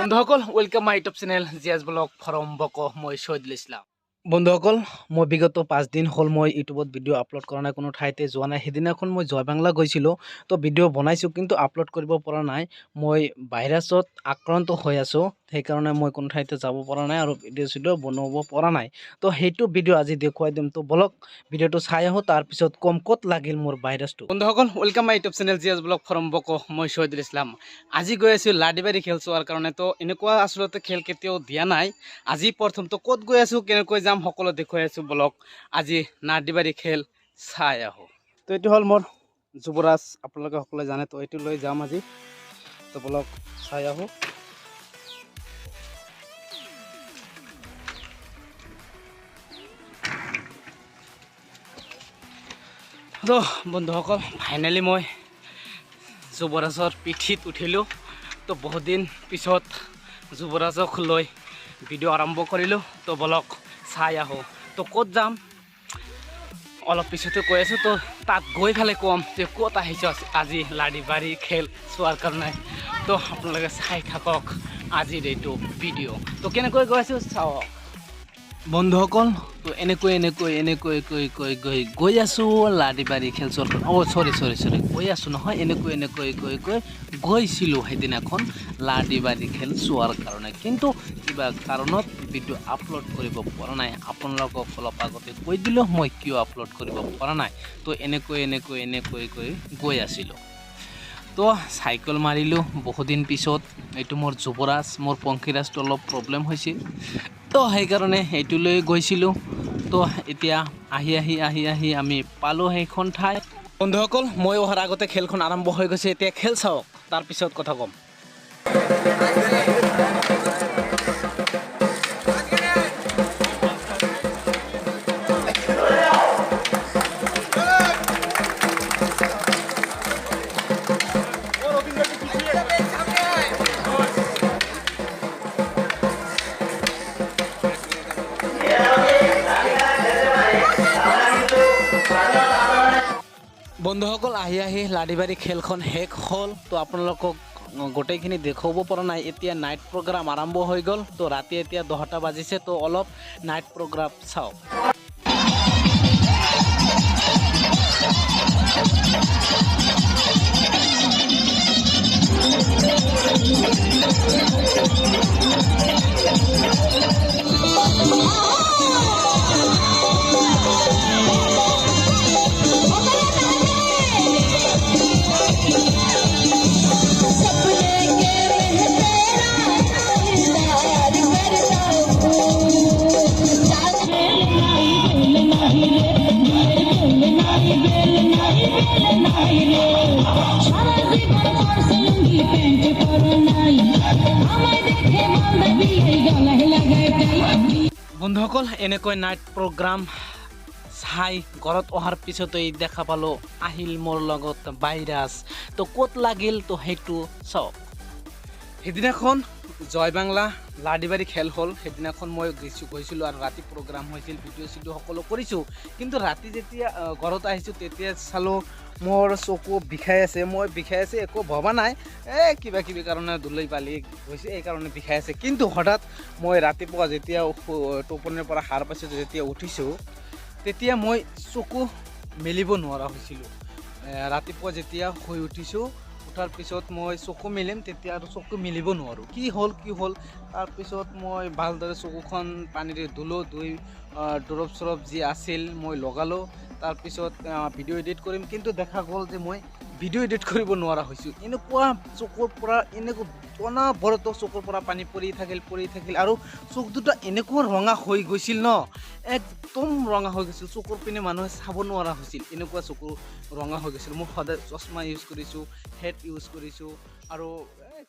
বন্ধুসকল welcome my YouTube channel Jiaz vlog from বক মই শহীদুল ইসলাম। বন্ধুসকল মই বিগত 5 দিন হল মই ইউটিউবত ভিডিঅ' আপলোড কৰা নাই, কোনো ঠাইতে যোৱা নাই। সেইদিনাখন মই জয় বাংলা গৈছিলোঁ, তো ভিডিঅ' বনাইছোঁ কিন্তু আপলোড কৰিব পৰা নাই। মই ভাইৰাছত আক্ৰান্ত হৈ আছোঁ, সেইকাৰণে মই কোনো ঠাইতে যাব পৰা নাই আৰু ভিডিঅ' বনাব পৰা নাই। তো সেইটো ভিডিঅ' আজি দেখুৱাই দিম, তো বলক ভিডিঅ'টো চাই আহোঁ, তাৰপিছত কম ক'ত লাগিল মোৰ ভাইৰাছটো। বন্ধুসকল welcome my YouTube channel Jiaz vlog from বক মই শহীদুল ইসলাম। আজি গৈ আছোঁ লাডিবাৰী খেল চোৱাৰ কাৰণে। তো এনেকুৱা আচলতে খেল কেতিয়াও দিয়া নাই, আজি প্ৰথম। তো ক'ত গৈ আছোঁ, কেনেকৈ যাম, সকলো দেখুৱাই আছোঁ। বলক আজি লাডিবাৰী খেল চাই আহোঁ। তো এইটো হ'ল মোৰ যুৱৰাজ, আপোনালোকে সকলোৱে জানে। তো এইটো লৈ যাম আজি, তো বলক চাই আহোঁ। তো বন্ধুসকল ফাইনেলি মই যুৱৰাজৰ পিঠিত উঠিলোঁ। তো বহুত দিন পিছত যুৱৰাজক লৈ ভিডিঅ' আৰম্ভ কৰিলোঁ। তো বলক চাই আহোঁ। তো ক'ত যাম অলপ পিছতে কৈ আছোঁ। তো তাত গৈ পেলাই ক'ম যে ক'ত আহিছোঁ আজি লাডিবাৰী খেল চোৱাৰ কাৰণে। তো আপোনালোকে চাই থাকক আজিৰ এইটো ভিডিঅ'। তো কেনেকৈ গৈ আছোঁ চাওক বন্ধুসকল। তো এনেকৈ গৈ আছোঁ লাডিবাৰী খেল চোৱাৰ কাৰণে। চৰি গৈ আছোঁ নহয়, এনেকৈ গৈছিলোঁ সেইদিনাখন লাডিবাৰী খেল চোৱাৰ কাৰণে, কিন্তু কিবা কাৰণত ভিডিঅ' আপলোড কৰিব পৰা নাই। আপোনালোকক অলপ আগতে কৈ দিলোঁ মই কিয় আপলোড কৰিব পৰা নাই। তো এনেকৈ গৈ আছিলোঁ। তো চাইকেল মাৰিলোঁ বহুদিন পিছত। এইটো মোৰ যুৱৰাজ, মোৰ পংখীৰাজটো অলপ প্ৰব্লেম হৈছিল, তো সেইকাৰণে এইটো লৈ গৈছিলোঁ। তো এতিয়া আহি আমি পালোঁ সেইখন ঠাই। বন্ধুসকল মই অহাৰ আগতে খেলখন আৰম্ভ হৈ গৈছে, এতিয়া খেল চাওক, তাৰপিছত কথা ক'ম। বন্ধুসকল আহি লাডিবাৰী খেলখন শেষ হ'ল। তো আপোনালোকক গোটেইখিনি দেখুৱাব পৰা নাই। এতিয়া নাইট প্ৰগ্ৰাম আৰম্ভ হৈ গ'ল। তো ৰাতি এতিয়া 10টা বাজিছে, তো অলপ নাইট প্ৰগ্ৰাম চাওক। বন্ধুসকল এনেকৈ নাইট প্ৰগ্ৰাম চাই ঘৰত অহাৰ পিছতেই দেখা পালোঁ আহিল মোৰ লগত ভাইৰাছ। তো ক'ত লাগিল, তো সেইটো চাওক। সেইদিনাখন জয় বাংলা লাডিবাৰী খেল হ'ল, সেইদিনাখন মই গৈছিলোঁ আৰু ৰাতি প্ৰগ্ৰাম হৈছিল, ভিডিঅ' সকলো কৰিছোঁ। কিন্তু ৰাতি যেতিয়া ঘৰত আহিছোঁ তেতিয়া চালোঁ মোৰ চকু বিষাই আছে। একো ভবা নাই, কিবা কিবি কাৰণে দুলৈ পালি গৈছে, এই কাৰণে বিষাই আছে। কিন্তু হঠাৎ মই ৰাতিপুৱা যেতিয়া টোপনিৰ পৰা সাৰ পাইছোঁ, যেতিয়া উঠিছোঁ তেতিয়া মই চকু মেলিব নোৱাৰা হৈছিলোঁ। ৰাতিপুৱা যেতিয়া শুই উঠিছোঁ, উঠাৰ পিছত মই চকু মেলিম, তেতিয়া আৰু চকু মেলিব নোৱাৰোঁ। কি হ'ল তাৰপিছত মই ভালদৰে চকুখন পানীৰে ধুলোঁ, ধুই দৰৱ চৰৱ যি আছিল মই লগালোঁ। তাৰপিছত ভিডিঅ' এডিট কৰিম, কিন্তু দেখা গ'ল যে মই ভিডিঅ' এডিট কৰিব নোৱাৰা হৈছোঁ। এনেকুৱা চকুৰ পৰা অনবৰত চকুৰ পৰা পানী পৰি থাকিল আৰু চকু দুটা এনেকুৱা ৰঙা হৈ গৈছিল ন, একদম ৰঙা হৈ গৈছিল। চকুৰ পিনে মানুহে চাব নোৱাৰা হৈছিল, এনেকুৱা চকু ৰঙা হৈ গৈছিল। মই সদায় চশমা ইউজ কৰিছোঁ, হেড ইউজ কৰিছোঁ আৰু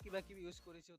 কিবা কিবি ইউজ কৰিছোঁ।